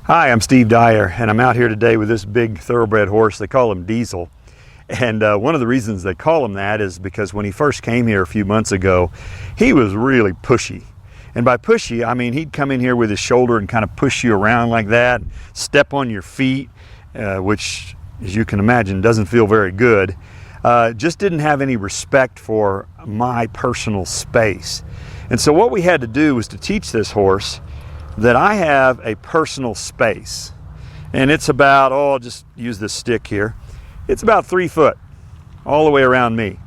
Hi, I'm Steve Dyer, and I'm out here today with this big thoroughbred horse. They call him Diesel. And one of the reasons they call him that is because when he first came here a few months ago, he was really pushy. And by pushy, I mean he'd come in here with his shoulder and kind of push you around like that, step on your feet, which, as you can imagine, doesn't feel very good. Just didn't have any respect for my personal space. And so what we had to do was to teach this horse that I have a personal space. And it's about, I'll just use this stick here. It's about 3 foot all the way around me.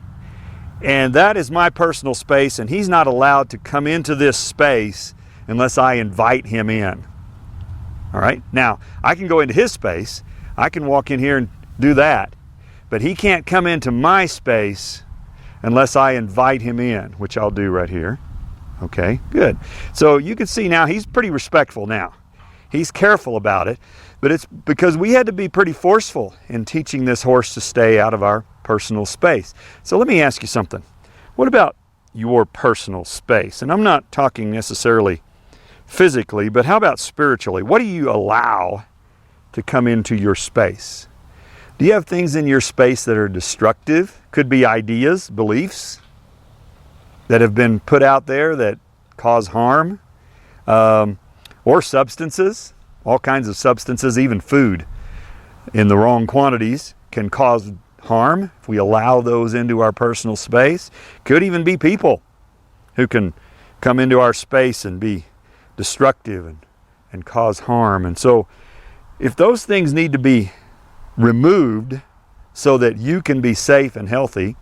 And that is my personal space, and he's not allowed to come into this space unless I invite him in. All right? Now, I can go into his space. I can walk in here and do that. But he can't come into my space unless I invite him in, which I'll do right here. Okay, good. So you can see now he's pretty respectful now. He's careful about it, but it's because we had to be pretty forceful in teaching this horse to stay out of our personal space. So let me ask you something. What about your personal space? And I'm not talking necessarily physically, but how about spiritually? What do you allow to come into your space? Do you have things in your space that are destructive? Could be ideas, beliefs that have been put out there that cause harm, or substances, all kinds of substances, even food in the wrong quantities can cause harm if we allow those into our personal space. Could even be people who can come into our space and be destructive and cause harm. And so if those things need to be removed so that you can be safe and healthy,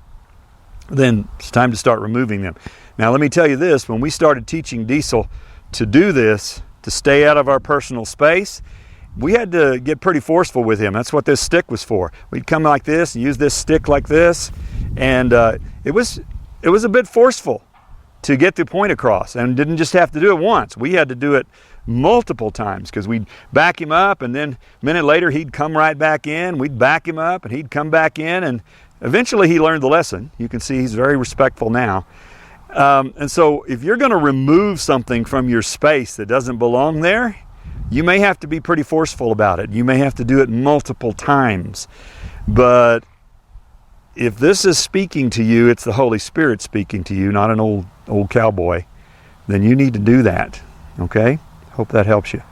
then it's time to start removing them. Now let me tell you this, when we started teaching Diesel to do this, to stay out of our personal space, we had to get pretty forceful with him. That's what this stick was for. We'd come like this and use this stick like this, and it was a bit forceful to get the point across, and didn't just have to do it once. We had to do it multiple times because we'd back him up, and then a minute later he'd come right back in. We'd back him up and he'd come back in, and eventually he learned the lesson. You can see he's very respectful now. And so if you're going to remove something from your space that doesn't belong there, you may have to be pretty forceful about it. You may have to do it multiple times. But if this is speaking to you, it's the Holy Spirit speaking to you, not an old cowboy, then you need to do that. Okay? Hope that helps you.